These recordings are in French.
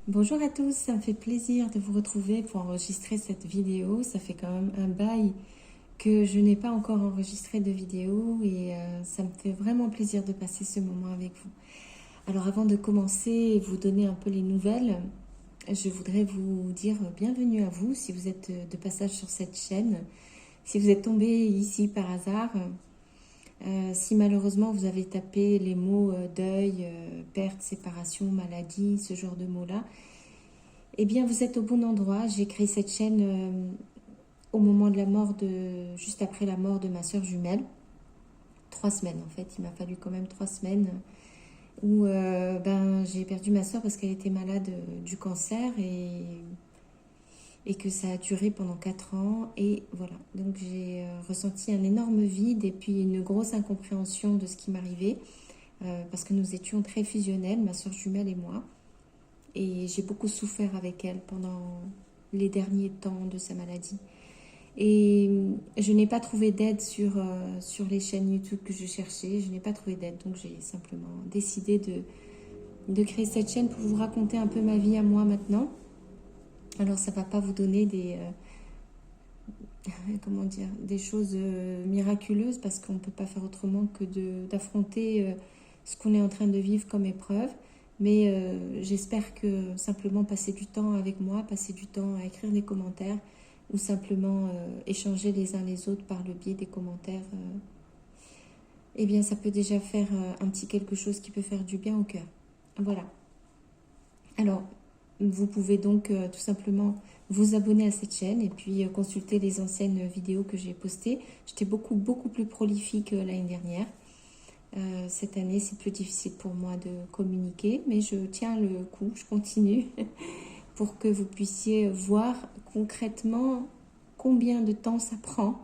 Bonjour à tous, ça me fait plaisir de vous retrouver pour enregistrer cette vidéo. Ça fait quand même un bail que je n'ai pas encore enregistré de vidéo et ça me fait vraiment plaisir de passer ce moment avec vous. Alors avant de commencer et vous donner un peu les nouvelles, je voudrais vous dire bienvenue à vous si vous êtes de passage sur cette chaîne. Si vous êtes tombé ici par hasard, si malheureusement vous avez tapé les mots deuil, perte, séparation, maladie, ce genre de mots-là, eh bien, vous êtes au bon endroit. J'ai créé cette chaîne au moment de la mort juste après la mort de ma sœur jumelle. 3 semaines en fait. Il m'a fallu quand même 3 semaines où j'ai perdu ma sœur parce qu'elle était malade du cancer et que ça a duré pendant 4 ans. Et voilà. Donc j'ai ressenti un énorme vide et puis une grosse incompréhension de ce qui m'arrivait parce que nous étions très fusionnels, ma sœur jumelle et moi. Et j'ai beaucoup souffert avec elle pendant les derniers temps de sa maladie. Et je n'ai pas trouvé d'aide sur les chaînes YouTube que je cherchais. Je n'ai pas trouvé d'aide. Donc j'ai simplement décidé de créer cette chaîne pour vous raconter un peu ma vie à moi maintenant. Alors ça ne va pas vous donner comment dire, des choses miraculeuses parce qu'on ne peut pas faire autrement que d'affronter ce qu'on est en train de vivre comme épreuve. Mais j'espère que simplement passer du temps avec moi, passer du temps à écrire des commentaires ou simplement échanger les uns les autres par le biais des commentaires, eh bien ça peut déjà faire un petit quelque chose qui peut faire du bien au cœur. Voilà. Alors, vous pouvez donc tout simplement vous abonner à cette chaîne et puis consulter les anciennes vidéos que j'ai postées. J'étais beaucoup plus prolifique l'année dernière. Cette année, c'est plus difficile pour moi de communiquer, mais je tiens le coup, je continue pour que vous puissiez voir concrètement combien de temps ça prend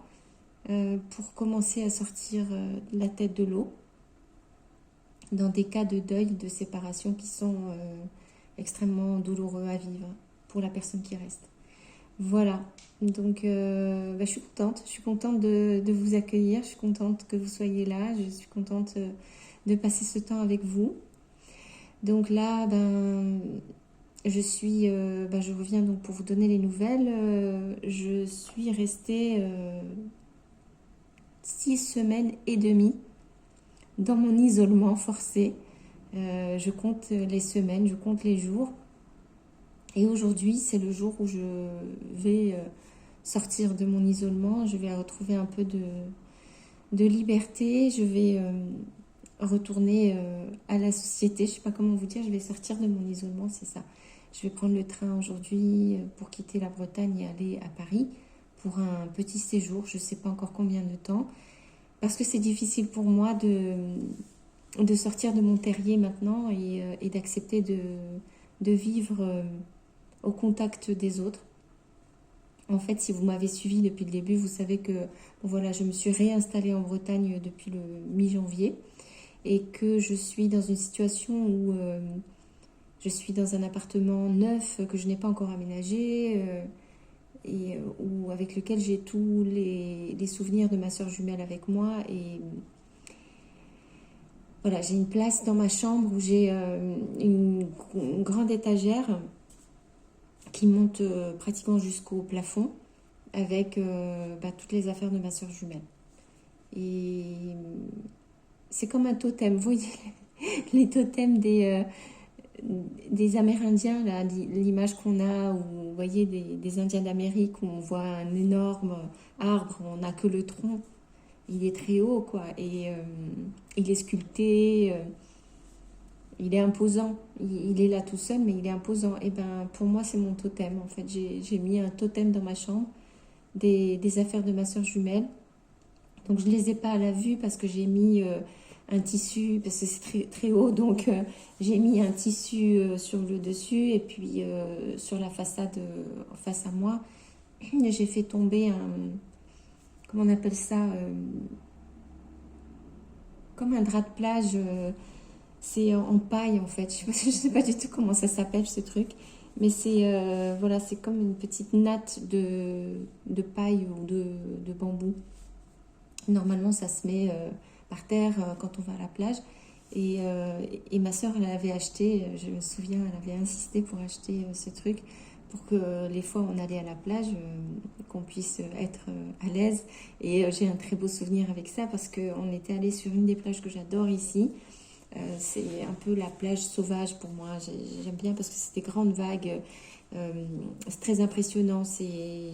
pour commencer à sortir la tête de l'eau dans des cas de deuil, de séparation qui sont extrêmement douloureux à vivre pour la personne qui reste. Voilà, donc je suis contente de vous accueillir, je suis contente que vous soyez là, je suis contente de passer ce temps avec vous. Donc là, je reviens donc pour vous donner les nouvelles. Je suis restée 6 semaines et demie dans mon isolement forcé. Je compte les semaines, je compte les jours. Et aujourd'hui, c'est le jour où je vais sortir de mon isolement. Je vais retrouver un peu de liberté. Je vais retourner à la société. Je ne sais pas comment vous dire. Je vais sortir de mon isolement, c'est ça. Je vais prendre le train aujourd'hui pour quitter la Bretagne et aller à Paris pour un petit séjour. Je ne sais pas encore combien de temps. Parce que c'est difficile pour moi de sortir de mon terrier maintenant et d'accepter de vivre au contact des autres. En fait, si vous m'avez suivi depuis le début, vous savez que voilà, je me suis réinstallée en Bretagne depuis le mi-janvier et que je suis dans une situation où je suis dans un appartement neuf que je n'ai pas encore aménagé et avec lequel j'ai tous les souvenirs de ma soeur jumelle avec moi. Et voilà, j'ai une place dans ma chambre où j'ai une grande étagère qui monte pratiquement jusqu'au plafond avec toutes les affaires de ma soeur jumelle. Et c'est comme un totem, vous voyez les totems des Amérindiens, là, l'image qu'on a, où vous voyez des Indiens d'Amérique, où on voit un énorme arbre, on n'a que le tronc, il est très haut, quoi, et il est sculpté, il est imposant, il est là tout seul, mais il est imposant. Et ben pour moi, c'est mon totem, en fait. J'ai mis un totem dans ma chambre, des affaires de ma soeur jumelle. Donc je ne les ai pas à la vue parce que j'ai mis un tissu, parce que c'est très haut, donc j'ai mis un tissu sur le dessus et puis sur la façade face à moi, j'ai fait tomber comment on appelle ça, comme un drap de plage, c'est en paille en fait, je sais pas du tout comment ça s'appelle ce truc, mais c'est voilà, c'est comme une petite natte de paille ou de bambou. Normalement, ça se met par terre quand on va à la plage. Et ma soeur, elle avait acheté, je me souviens, elle avait insisté pour acheter ce truc pour que les fois où on allait à la plage, qu'on puisse être à l'aise. Et j'ai un très beau souvenir avec ça parce qu'on était allé sur une des plages que j'adore ici. C'est un peu la plage sauvage pour moi. J'aime bien parce que c'est des grandes vagues. C'est très impressionnant. C'est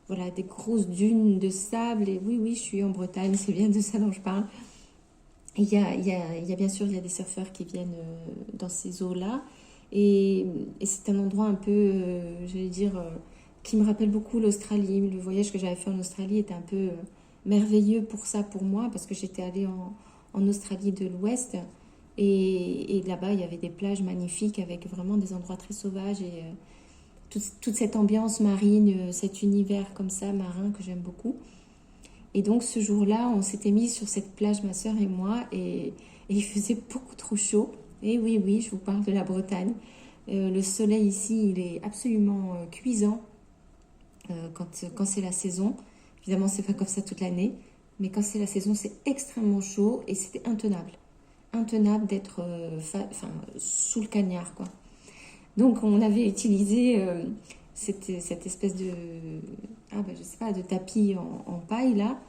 voilà, des grosses dunes de sable. Et oui, oui, je suis en Bretagne. C'est bien de ça dont je parle. Il y a bien sûr, il y a des surfeurs qui viennent dans ces eaux-là. Et c'est un endroit un peu, j'allais dire, qui me rappelle beaucoup l'Australie. Le voyage que j'avais fait en Australie était un peu merveilleux pour ça, pour moi, parce que j'étais allée en Australie de l'Ouest. Et là-bas, il y avait des plages magnifiques avec vraiment des endroits très sauvages et toute cette ambiance marine, cet univers comme ça, marin, que j'aime beaucoup. Et donc ce jour-là, on s'était mis sur cette plage, ma soeur et moi, et il faisait beaucoup trop chaud. Et oui, oui, je vous parle de la Bretagne. Le soleil ici, il est absolument cuisant quand c'est la saison. Évidemment, c'est pas comme ça toute l'année, mais quand c'est la saison, c'est extrêmement chaud et c'était intenable. Intenable d'être sous le cagnard, quoi. Donc on avait utilisé cette espèce de, je sais pas, de tapis en paille là,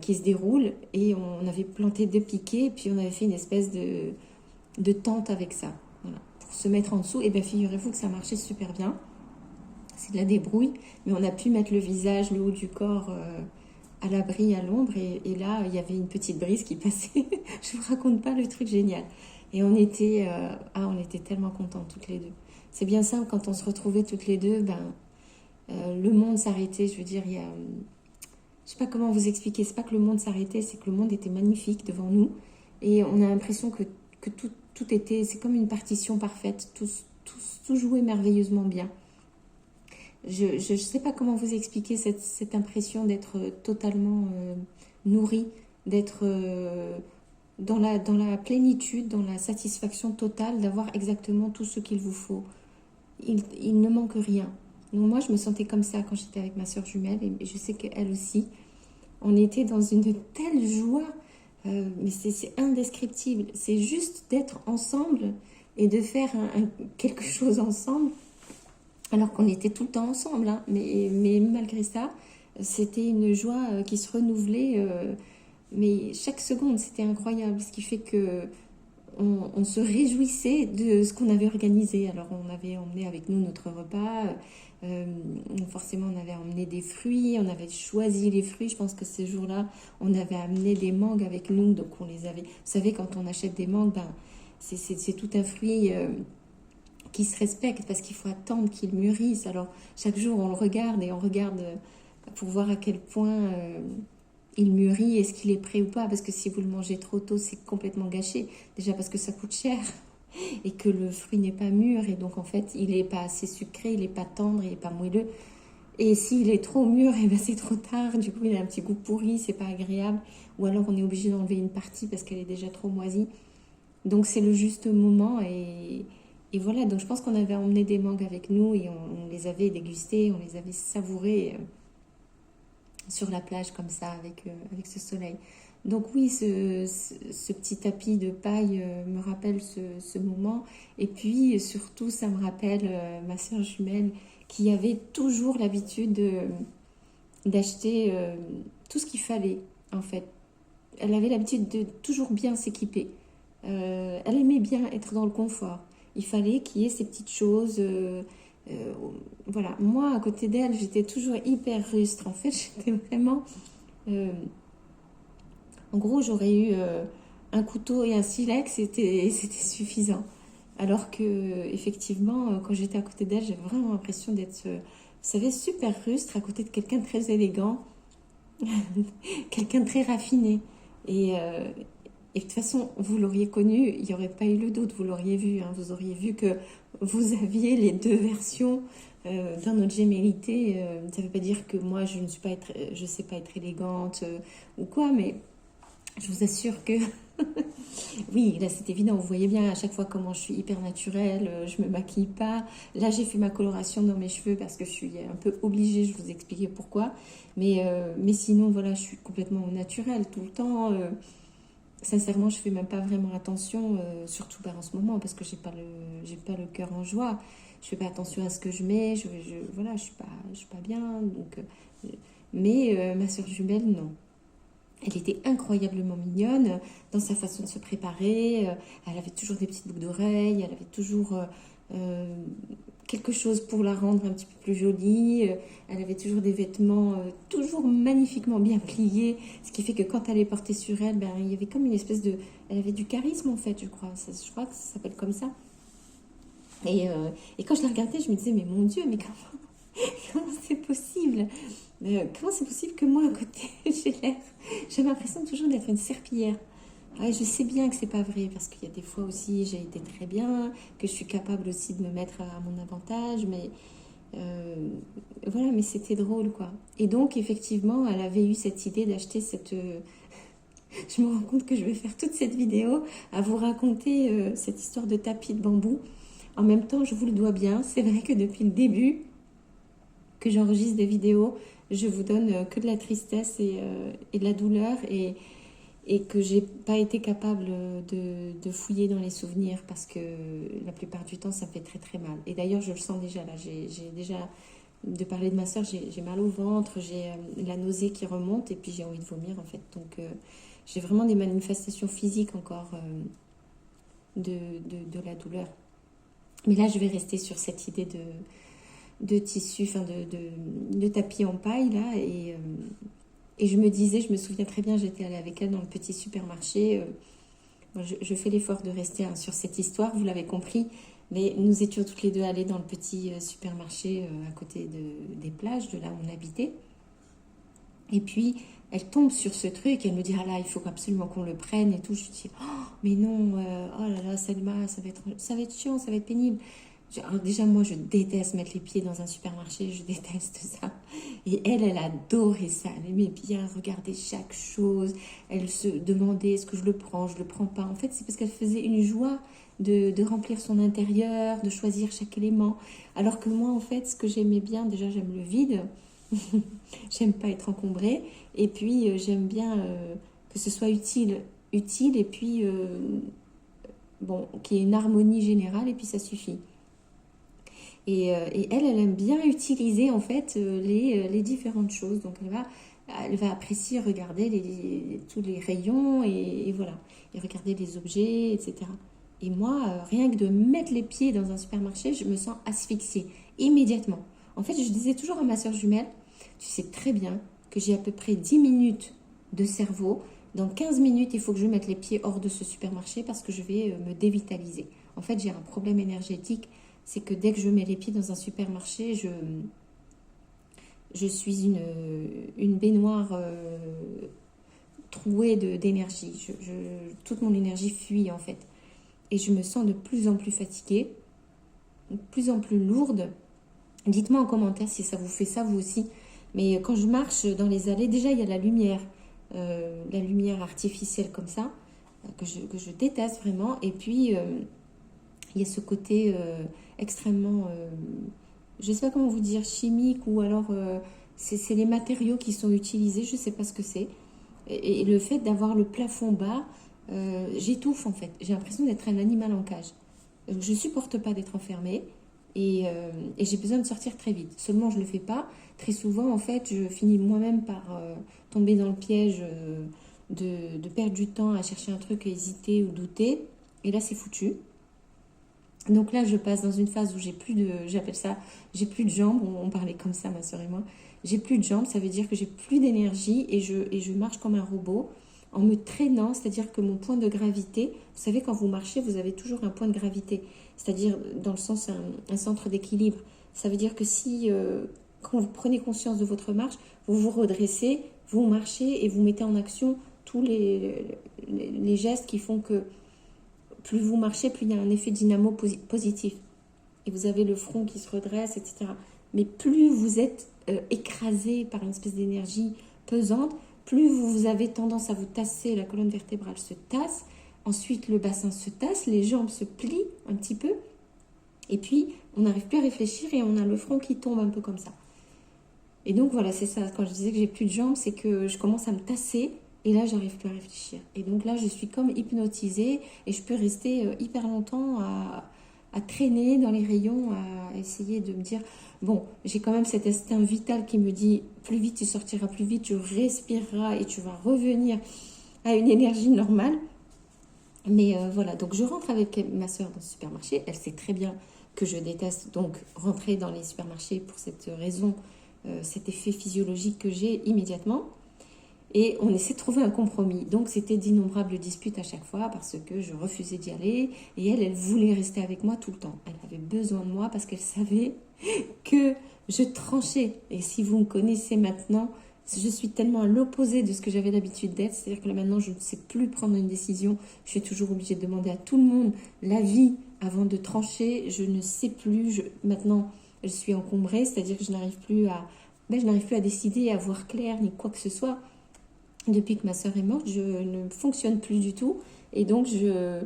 qui se déroule, et on avait planté deux piquets, puis on avait fait une espèce de tente avec ça, voilà, pour se mettre en dessous. Et bien figurez-vous que ça marchait super bien. C'est de la débrouille, mais on a pu mettre le visage, le haut du corps à l'abri, à l'ombre, et là il y avait une petite brise qui passait. Je vous raconte pas le truc génial. Et on était tellement contents toutes les deux. C'est bien simple, quand on se retrouvait toutes les deux, le monde s'arrêtait. Je veux dire, je sais pas comment vous expliquer, c'est pas que le monde s'arrêtait, c'est que le monde était magnifique devant nous. Et on a l'impression que tout était, c'est comme une partition parfaite, tout jouait merveilleusement bien. Je sais pas comment vous expliquer cette impression d'être totalement nourri, d'être dans la plénitude, dans la satisfaction totale, d'avoir exactement tout ce qu'il vous faut. Il ne manque rien. Donc moi, je me sentais comme ça quand j'étais avec ma soeur jumelle, et je sais qu'elle aussi. On était dans une telle joie, mais c'est indescriptible. C'est juste d'être ensemble et de faire quelque chose ensemble, alors qu'on était tout le temps ensemble, hein. Mais malgré ça, c'était une joie qui se renouvelait. Mais chaque seconde, c'était incroyable, ce qui fait que on se réjouissait de ce qu'on avait organisé. Alors, on avait emmené avec nous notre repas. Forcément, on avait emmené des fruits. On avait choisi les fruits. Je pense que ces jours-là, on avait amené des mangues avec nous. Donc, on les avait... Vous savez, quand on achète des mangues, c'est tout un fruit qui se respecte parce qu'il faut attendre qu'il mûrisse. Alors, chaque jour, on le regarde et on regarde pour voir à quel point... il mûrit, est-ce qu'il est prêt ou pas? Parce que si vous le mangez trop tôt, c'est complètement gâché. Déjà parce que ça coûte cher et que le fruit n'est pas mûr. Et donc, en fait, il n'est pas assez sucré, il n'est pas tendre, il n'est pas moelleux. Et s'il est trop mûr, et c'est trop tard. Du coup, il a un petit goût pourri, c'est pas agréable. Ou alors, on est obligé d'enlever une partie parce qu'elle est déjà trop moisie. Donc, c'est le juste moment. Et voilà, donc je pense qu'on avait emmené des mangues avec nous et on les avait dégustées, on les avait savourées sur la plage comme ça avec ce soleil. Donc oui, ce petit tapis de paille me rappelle ce moment. Et puis surtout, ça me rappelle ma soeur jumelle qui avait toujours l'habitude d'acheter tout ce qu'il fallait en fait. Elle avait l'habitude de toujours bien s'équiper. Elle aimait bien être dans le confort. Il fallait qu'il y ait ces petites choses... voilà, moi à côté d'elle, j'étais toujours hyper rustre. En fait, j'étais vraiment. En gros, j'aurais eu un couteau et un silex, c'était suffisant. Alors que, effectivement, quand j'étais à côté d'elle, j'avais vraiment l'impression d'être, vous savez, super rustre à côté de quelqu'un de très élégant, quelqu'un de très raffiné. Et de toute façon, vous l'auriez connu, il n'y aurait pas eu le doute, vous l'auriez vu, hein, vous auriez vu que vous aviez les deux versions dans notre gémellité. Ça ne veut pas dire que moi, je sais pas être élégante ou quoi, mais je vous assure que... Oui, là c'est évident, vous voyez bien à chaque fois comment je suis hyper naturelle, je me maquille pas. Là j'ai fait ma coloration dans mes cheveux parce que je suis un peu obligée, je vous expliquer pourquoi. Mais sinon voilà, je suis complètement naturelle tout le temps. sincèrement, je fais même pas vraiment attention, surtout en ce moment, parce que j'ai pas le cœur en joie. Je fais pas attention à ce que je mets, voilà, je suis pas bien. Donc, mais ma soeur jumelle, non. Elle était incroyablement mignonne dans sa façon de se préparer. Elle avait toujours des petites boucles d'oreilles, elle avait toujours euh, quelque chose pour la rendre un petit peu plus jolie. Elle avait toujours des vêtements toujours magnifiquement bien pliés, ce qui fait que quand elle les portait sur elle, ben, il y avait comme une espèce de... Elle avait du charisme en fait, je crois. Je crois que ça s'appelle comme ça. Et quand je la regardais, je me disais, mais mon Dieu, mais comment c'est possible? Comment c'est possible que moi, à côté, j'ai l'impression toujours d'être une serpillière. Ouais, je sais bien que c'est pas vrai, parce qu'il y a des fois aussi, j'ai été très bien, que je suis capable aussi de me mettre à mon avantage, mais voilà, mais c'était drôle, quoi. Et donc, effectivement, elle avait eu cette idée d'acheter cette... je me rends compte que je vais faire toute cette vidéo à vous raconter cette histoire de tapis de bambou. En même temps, je vous le dois bien, c'est vrai que depuis le début que j'enregistre des vidéos, je vous donne que de la tristesse et de la douleur et que j'ai pas été capable de fouiller dans les souvenirs parce que la plupart du temps ça me fait très très mal. Et d'ailleurs je le sens déjà là, j'ai déjà, de parler de ma soeur, j'ai mal au ventre, j'ai la nausée qui remonte et puis j'ai envie de vomir en fait. Donc j'ai vraiment des manifestations physiques encore de la douleur. Mais là je vais rester sur cette idée de tissu, enfin de tapis en paille là et je me disais, je me souviens très bien, j'étais allée avec elle dans le petit supermarché. Je fais l'effort de rester sur cette histoire, vous l'avez compris, mais nous étions toutes les deux allées dans le petit supermarché à côté des plages, de là où on habitait. Et puis, elle tombe sur ce truc, elle me dit, ah là, il faut absolument qu'on le prenne et tout. Je lui dis, oh, mais non, oh là là, Selma, ça va être chiant, ça va être pénible. Alors déjà, moi, je déteste mettre les pieds dans un supermarché, je déteste ça. Et elle adorait ça. Elle aimait bien regarder chaque chose. Elle se demandait, est-ce que je le prends, je le prends pas. En fait, c'est parce qu'elle faisait une joie de remplir son intérieur, de choisir chaque élément. Alors que moi, en fait, ce que j'aimais bien, déjà, j'aime le vide. J'aime pas être encombrée. Et puis, j'aime bien que ce soit utile et puis, bon, qu'il y ait une harmonie générale et puis ça suffit. Et elle aime bien utiliser en fait les différentes choses. Donc elle va apprécier regarder tous les rayons et voilà. Et regarder les objets, etc. Et moi, rien que de mettre les pieds dans un supermarché, je me sens asphyxiée immédiatement. En fait, je disais toujours à ma soeur jumelle, tu sais très bien que j'ai à peu près 10 minutes de cerveau. Dans 15 minutes, il faut que je mette les pieds hors de ce supermarché parce que je vais me dévitaliser. En fait, j'ai un problème énergétique, c'est que dès que je mets les pieds dans un supermarché, je suis une baignoire trouée d'énergie. Toute mon énergie fuit en fait. Et je me sens de plus en plus fatiguée, de plus en plus lourde. Dites-moi en commentaire si ça vous fait ça vous aussi. Mais quand je marche dans les allées, déjà il y a la lumière artificielle comme ça, que je déteste vraiment. Et puis il y a ce côté extrêmement, je ne sais pas comment vous dire, chimique ou alors c'est les matériaux qui sont utilisés, je ne sais pas ce que c'est. Et le fait d'avoir le plafond bas, j'étouffe en fait. J'ai l'impression d'être un animal en cage. Je ne supporte pas d'être enfermée et j'ai besoin de sortir très vite. Seulement, je ne le fais pas. Très souvent, en fait, je finis moi-même par tomber dans le piège de perdre du temps à chercher un truc, à hésiter ou douter. Et là, c'est foutu. Donc là, je passe dans une phase où j'appelle ça, j'ai plus de jambes. On parlait comme ça, ma soeur et moi. J'ai plus de jambes, ça veut dire que j'ai plus d'énergie et je marche comme un robot en me traînant, c'est-à-dire que mon point de gravité, vous savez, quand vous marchez, vous avez toujours un point de gravité, c'est-à-dire dans le sens un centre d'équilibre. Ça veut dire que si, quand vous prenez conscience de votre marche, vous vous redressez, vous marchez et vous mettez en action tous les gestes qui font que plus vous marchez, plus il y a un effet dynamo positif. Et vous avez le front qui se redresse, etc. Mais plus vous êtes écrasé par une espèce d'énergie pesante, plus vous avez tendance à vous tasser, la colonne vertébrale se tasse, ensuite le bassin se tasse, les jambes se plient un petit peu, et puis on n'arrive plus à réfléchir et on a le front qui tombe un peu comme ça. Et donc voilà, c'est ça, quand je disais que j'ai plus de jambes, c'est que je commence à me tasser, Et là, j'arrive plus à réfléchir. Et donc là, je suis comme hypnotisée et je peux rester hyper longtemps à traîner dans les rayons, à essayer de me dire, bon, j'ai quand même cet instinct vital qui me dit, plus vite tu sortiras, plus vite tu respireras et tu vas revenir à une énergie normale. Mais voilà, donc je rentre avec ma soeur dans le supermarché. Elle sait très bien que je déteste donc rentrer dans les supermarchés pour cette raison, cet effet physiologique que j'ai immédiatement. Et on essaie de trouver un compromis. Donc c'était d'innombrables disputes à chaque fois parce que je refusais d'y aller. Et elle voulait rester avec moi tout le temps. Elle avait besoin de moi parce qu'elle savait que je tranchais. Et si vous me connaissez maintenant, je suis tellement à l'opposé de ce que j'avais l'habitude d'être. C'est-à-dire que là maintenant, je ne sais plus prendre une décision. Je suis toujours obligée de demander à tout le monde l'avis avant de trancher. Je ne sais plus. Maintenant, je suis encombrée. C'est-à-dire que je n'arrive plus à décider, à voir clair, ni quoi que ce soit. Depuis que ma soeur est morte, je ne fonctionne plus du tout. Et donc, je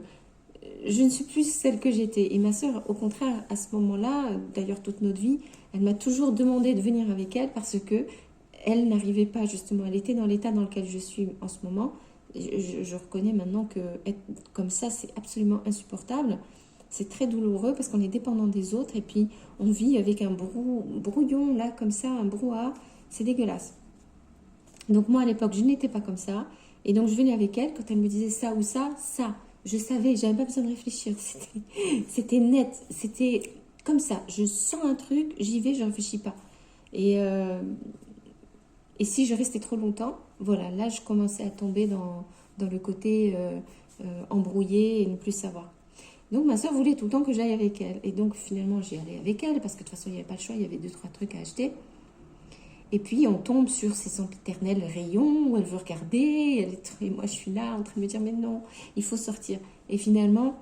ne suis plus celle que j'étais. Et ma soeur, au contraire, à ce moment-là, d'ailleurs toute notre vie, elle m'a toujours demandé de venir avec elle parce que elle n'arrivait pas justement. Elle était dans l'état dans lequel je suis en ce moment. Je reconnais maintenant que être comme ça, c'est absolument insupportable. C'est très douloureux parce qu'on est dépendant des autres et puis on vit avec un brouillon là, comme ça, un brouhaha. C'est dégueulasse. Donc moi à l'époque, je n'étais pas comme ça. Et donc je venais avec elle quand elle me disait ça ou ça, ça. Je savais, j'avais pas besoin de réfléchir. C'était net, c'était comme ça. Je sens un truc, j'y vais, je réfléchis pas. Et, euh, et si je restais trop longtemps, voilà, là je commençais à tomber dans le côté embrouillé et ne plus savoir. Donc ma soeur voulait tout le temps que j'aille avec elle. Et donc finalement j'y allais avec elle parce que de toute façon il n'y avait pas le choix, il y avait 2-3 trucs à acheter. Et puis on tombe sur ces sempiternels rayons où elle veut regarder, et moi je suis là en train de me dire mais non, il faut sortir. Et finalement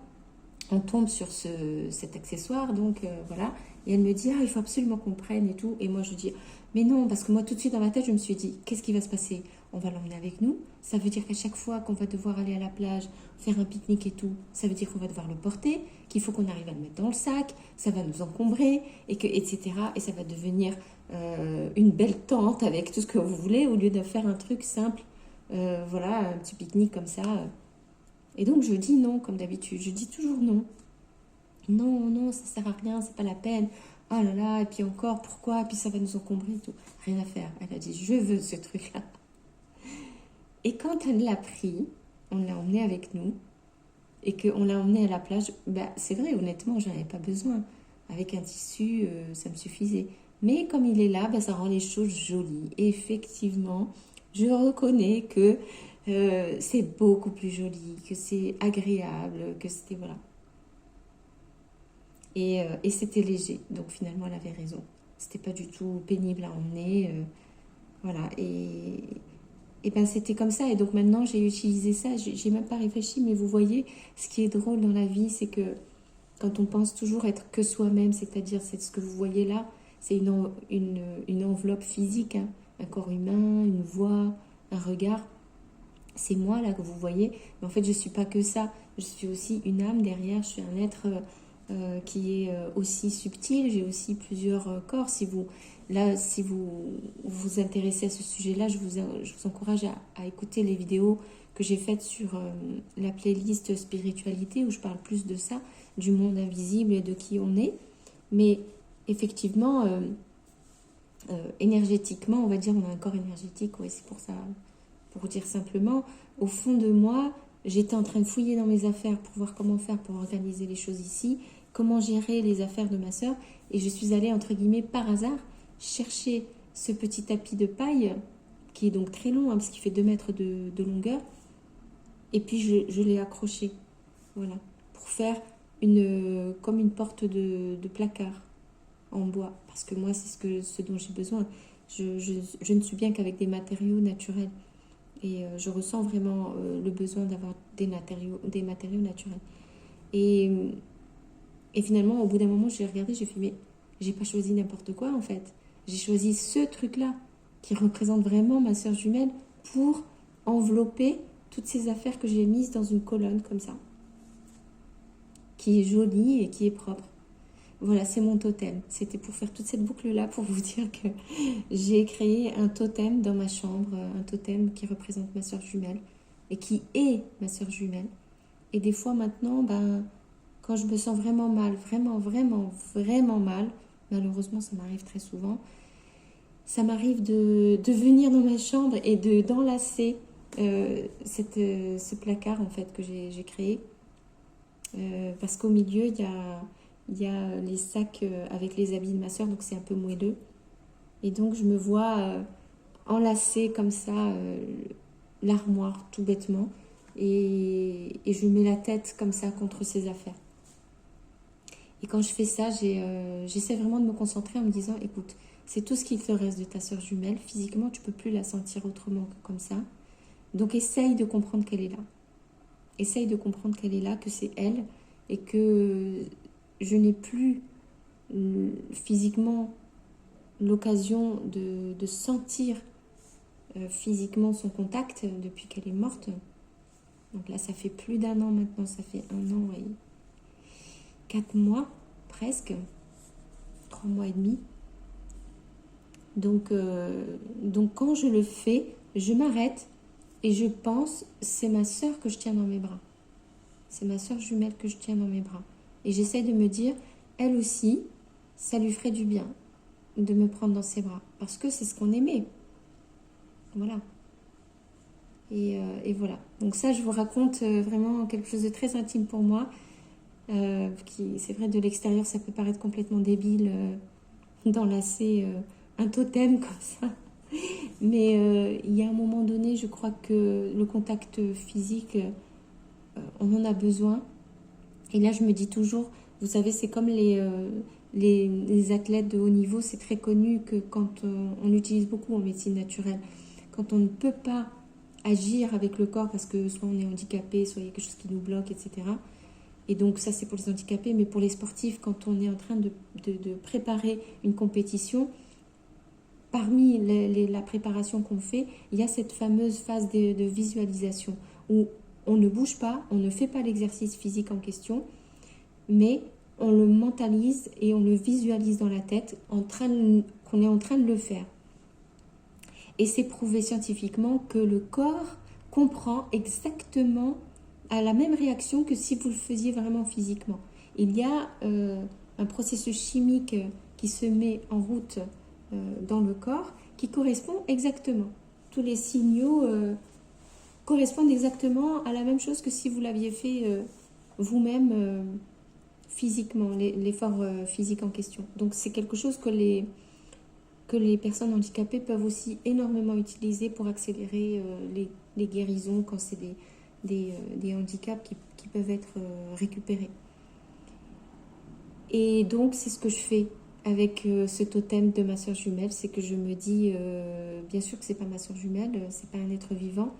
on tombe sur cet accessoire, donc voilà, et elle me dit ah il faut absolument qu'on prenne et tout. Et moi je dis mais non, parce que moi tout de suite dans ma tête je me suis dit qu'est-ce qui va se passer? On va l'emmener avec nous, ça veut dire qu'à chaque fois qu'on va devoir aller à la plage, faire un pique-nique et tout, ça veut dire qu'on va devoir le porter, qu'il faut qu'on arrive à le mettre dans le sac, ça va nous encombrer, et que, etc. Et ça va devenir une belle tente avec tout ce que vous voulez, au lieu de faire un truc simple, voilà, un petit pique-nique comme ça. Et donc je dis non, comme d'habitude, je dis toujours non. Non, non, ça sert à rien, c'est pas la peine. Ah là là, et puis encore, pourquoi? Et puis ça va nous encombrer et tout. Rien à faire. Elle a dit, je veux ce truc-là. Et quand elle l'a pris, on l'a emmené avec nous, et qu'on l'a emmené à la plage, bah, c'est vrai, honnêtement, j'en avais pas besoin. Avec un tissu, ça me suffisait. Mais comme il est là, bah, ça rend les choses jolies. Et effectivement, je reconnais que c'est beaucoup plus joli, que c'est agréable, que c'était, voilà. Et c'était léger. Donc finalement, elle avait raison. C'était pas du tout pénible à emmener. Voilà. Et ben c'était comme ça. Et donc maintenant, j'ai utilisé ça. J'ai même pas réfléchi. Mais vous voyez, ce qui est drôle dans la vie, c'est que quand on pense toujours être que soi-même, c'est-à-dire c'est ce que vous voyez là, c'est une enveloppe physique, hein, un corps humain, une voix, un regard. C'est moi là que vous voyez. Mais en fait, je ne suis pas que ça. Je suis aussi une âme derrière. Je suis un être qui est aussi subtil. J'ai aussi plusieurs corps. Si vous vous intéressez à ce sujet-là, je vous encourage à écouter les vidéos que j'ai faites sur la playlist spiritualité où je parle plus de ça, du monde invisible et de qui on est. Mais effectivement, énergétiquement, on va dire, on a un corps énergétique. Ouais, c'est pour ça, pour dire simplement, au fond de moi, j'étais en train de fouiller dans mes affaires pour voir comment faire pour organiser les choses ici, comment gérer les affaires de ma sœur. Et je suis allée, entre guillemets, par hasard, chercher ce petit tapis de paille, qui est donc très long, hein, parce qu'il fait 2 mètres de longueur. Et puis, je l'ai accroché, voilà, pour faire comme une porte de placard en bois. Parce que moi, c'est ce dont j'ai besoin. Je ne suis bien qu'avec des matériaux naturels. Et je ressens vraiment le besoin d'avoir des matériaux naturels. Et finalement, au bout d'un moment, j'ai regardé, j'ai fait, mais j'ai pas choisi n'importe quoi en fait. J'ai choisi ce truc-là qui représente vraiment ma sœur jumelle pour envelopper toutes ces affaires que j'ai mises dans une colonne comme ça, qui est jolie et qui est propre. Voilà, c'est mon totem. C'était pour faire toute cette boucle-là, pour vous dire que j'ai créé un totem dans ma chambre, un totem qui représente ma sœur jumelle et qui est ma sœur jumelle. Et des fois maintenant, ben, quand je me sens vraiment mal, vraiment mal, malheureusement ça m'arrive très souvent, ça m'arrive de venir dans ma chambre et d'enlacer ce placard en fait que j'ai créé. Parce qu'au milieu, il y a les sacs avec les habits de ma soeur, donc c'est un peu moelleux. Et donc je me vois enlacer comme ça l'armoire tout bêtement. Et je mets la tête comme ça contre ses affaires. Et quand je fais ça, j'essaie vraiment de me concentrer en me disant, écoute, c'est tout ce qu'il te reste de ta sœur jumelle. Physiquement, tu ne peux plus la sentir autrement que comme ça. Donc essaye de comprendre qu'elle est là. Essaye de comprendre qu'elle est là, que c'est elle, et que je n'ai plus physiquement l'occasion de sentir physiquement son contact depuis qu'elle est morte. Donc là, ça fait plus d'1 an maintenant, ça fait 1 an et 4 mois, presque, 3 mois et demi. Donc quand je le fais, je m'arrête et je pense, c'est ma sœur que je tiens dans mes bras. C'est ma sœur jumelle que je tiens dans mes bras. Et j'essaie de me dire, elle aussi, ça lui ferait du bien de me prendre dans ses bras. Parce que c'est ce qu'on aimait. Voilà. Et voilà. Donc ça, je vous raconte vraiment quelque chose de très intime pour moi. C'est vrai, de l'extérieur, ça peut paraître complètement débile d'enlacer un totem comme ça. Mais il y a un moment donné, je crois que le contact physique, on en a besoin. Et là, je me dis toujours, vous savez, c'est comme les athlètes de haut niveau, c'est très connu que quand on utilise beaucoup en médecine naturelle, quand on ne peut pas agir avec le corps parce que soit on est handicapé, soit il y a quelque chose qui nous bloque, etc. Et donc ça, c'est pour les handicapés, mais pour les sportifs, quand on est en train de préparer une compétition, parmi la préparation qu'on fait, il y a cette fameuse phase de visualisation où on ne bouge pas, on ne fait pas l'exercice physique en question, mais on le mentalise et on le visualise dans la tête qu'on est en train de le faire. Et c'est prouvé scientifiquement que le corps comprend exactement à la même réaction que si vous le faisiez vraiment physiquement. Il y a un processus chimique qui se met en route dans le corps qui correspond exactement. Tous les signaux correspondent exactement à la même chose que si vous l'aviez fait vous-même physiquement, l'effort physique en question. Donc c'est quelque chose que les personnes handicapées peuvent aussi énormément utiliser pour accélérer les guérisons quand c'est des handicaps qui peuvent être récupérés. Et donc c'est ce que je fais avec ce totem de ma sœur jumelle, c'est que je me dis, bien sûr que c'est pas ma sœur jumelle, c'est pas un être vivant,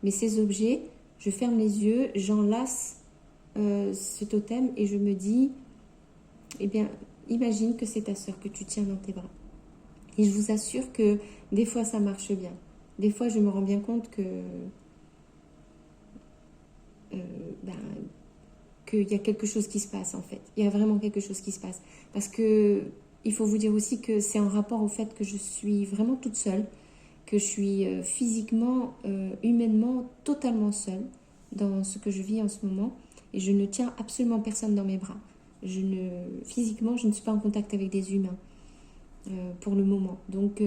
mais ces objets, je ferme les yeux, j'enlace ce totem et je me dis, eh bien, imagine que c'est ta sœur que tu tiens dans tes bras. Et je vous assure que des fois ça marche bien. Des fois je me rends bien compte qu'il y a quelque chose qui se passe en fait. Il y a vraiment quelque chose qui se passe. Parce que il faut vous dire aussi que c'est en rapport au fait que je suis vraiment toute seule, que je suis physiquement, humainement, totalement seule dans ce que je vis en ce moment. Et je ne tiens absolument personne dans mes bras. Physiquement, je ne suis pas en contact avec des humains pour le moment. Donc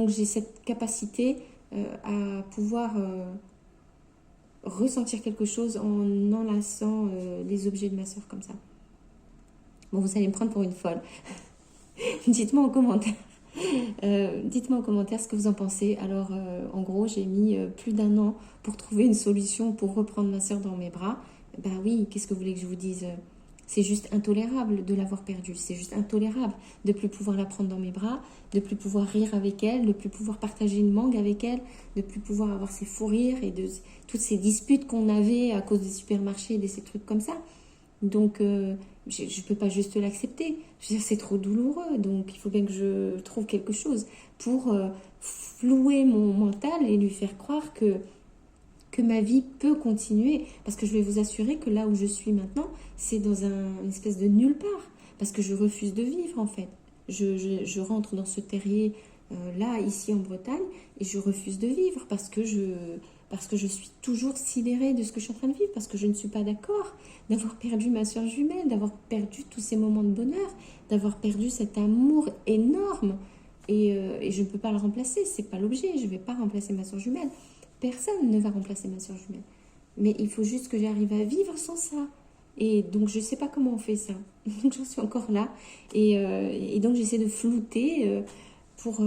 j'ai cette capacité à pouvoir ressentir quelque chose en enlaçant les objets de ma sœur comme ça. Bon, vous allez me prendre pour une folle. Dites-moi en commentaire. Dites-moi en commentaire ce que vous en pensez. Alors, en gros, j'ai mis plus d'1 an pour trouver une solution pour reprendre ma sœur dans mes bras. Ben oui, qu'est-ce que vous voulez que je vous dise ? C'est juste intolérable de l'avoir perdue. C'est juste intolérable de ne plus pouvoir la prendre dans mes bras, de ne plus pouvoir rire avec elle, de ne plus pouvoir partager une mangue avec elle, de ne plus pouvoir avoir ses fous rires et de toutes ces disputes qu'on avait à cause des supermarchés et de ces trucs comme ça. Donc, je ne peux pas juste l'accepter. Je veux dire, c'est trop douloureux. Donc, il faut bien que je trouve quelque chose pour flouer mon mental et lui faire croire que ma vie peut continuer. Parce que je vais vous assurer que là où je suis maintenant, c'est dans une espèce de nulle part. parce que je refuse de vivre en fait. Je rentre dans ce terrier là, ici en Bretagne, et je refuse de vivre parce que je suis toujours sidérée de ce que je suis en train de vivre, parce que je ne suis pas d'accord d'avoir perdu ma soeur jumelle, d'avoir perdu tous ces moments de bonheur, d'avoir perdu cet amour énorme. Et je ne peux pas le remplacer, c'est pas l'objet, je ne vais pas remplacer ma soeur jumelle. Personne ne va remplacer ma soeur jumelle. Mais il faut juste que j'arrive à vivre sans ça. Et donc, je ne sais pas comment on fait ça. Donc, j'en suis encore là. Et donc, j'essaie de flouter pour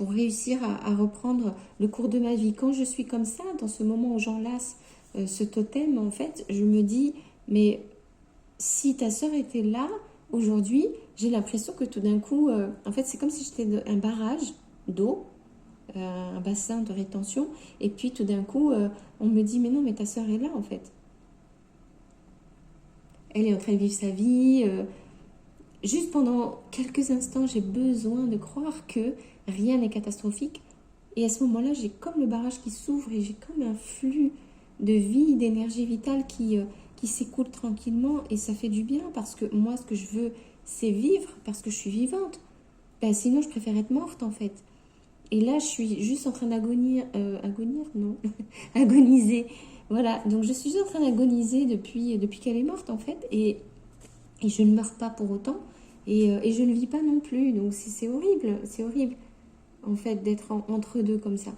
réussir à reprendre le cours de ma vie. Quand je suis comme ça, dans ce moment où j'enlace ce totem, en fait, je me dis, mais si ta sœur était là, aujourd'hui, j'ai l'impression que tout d'un coup, en fait, c'est comme si j'étais un barrage d'eau, un bassin de rétention, et puis tout d'un coup, on me dit, mais non, mais ta sœur est là, en fait. Elle est en train de vivre sa vie. Juste pendant quelques instants, j'ai besoin de croire que rien n'est catastrophique. Et à ce moment-là, j'ai comme le barrage qui s'ouvre et j'ai comme un flux de vie, d'énergie vitale qui s'écoule tranquillement. Et ça fait du bien parce que moi, ce que je veux, c'est vivre parce que je suis vivante. Ben, sinon, je préfère être morte en fait. Et là, je suis juste en train non, agoniser. Voilà, donc je suis en train d'agoniser depuis qu'elle est morte en fait. Et je ne meurs pas pour autant. Et je ne vis pas non plus. Donc c'est horrible, en fait d'être entre deux comme ça.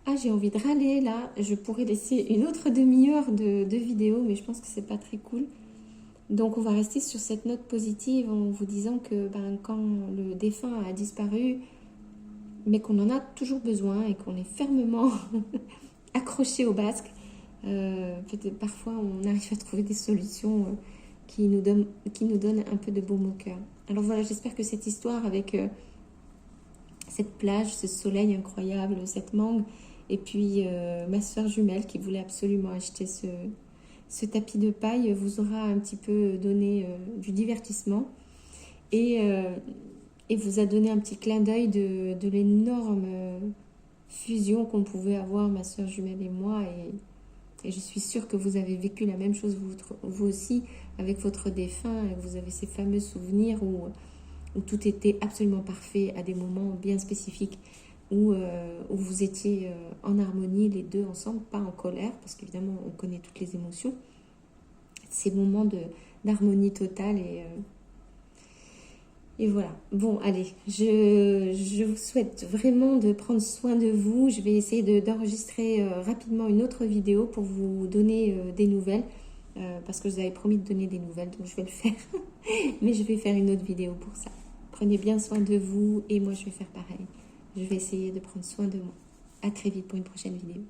Ah, j'ai envie de râler là. Je pourrais laisser une autre demi-heure de vidéo, mais je pense que c'est pas très cool. Donc on va rester sur cette note positive en vous disant que quand le défunt a disparu, mais qu'on en a toujours besoin et qu'on est fermement accroché au basque, peut-être parfois on arrive à trouver des solutions qui nous donnent un peu de baume au cœur. Alors voilà, j'espère que cette histoire avec cette plage, ce soleil incroyable, cette mangue, et puis ma soeur jumelle qui voulait absolument acheter ce tapis de paille vous aura un petit peu donné du divertissement et vous a donné un petit clin d'œil de l'énorme fusion qu'on pouvait avoir, ma soeur jumelle et moi. Et je suis sûre que vous avez vécu la même chose vous aussi avec votre défunt. Et vous avez ces fameux souvenirs où tout était absolument parfait à des moments bien spécifiques, où vous étiez en harmonie les deux ensemble, pas en colère, parce qu'évidemment on connaît toutes les émotions. Ces moments d'harmonie totale et voilà. Bon, allez, je vous souhaite vraiment de prendre soin de vous. Je vais essayer d'enregistrer rapidement une autre vidéo pour vous donner des nouvelles. Parce que je vous avais promis de donner des nouvelles, donc je vais le faire. Mais je vais faire une autre vidéo pour ça. Prenez bien soin de vous et moi je vais faire pareil. Je vais essayer de prendre soin de moi. À très vite pour une prochaine vidéo.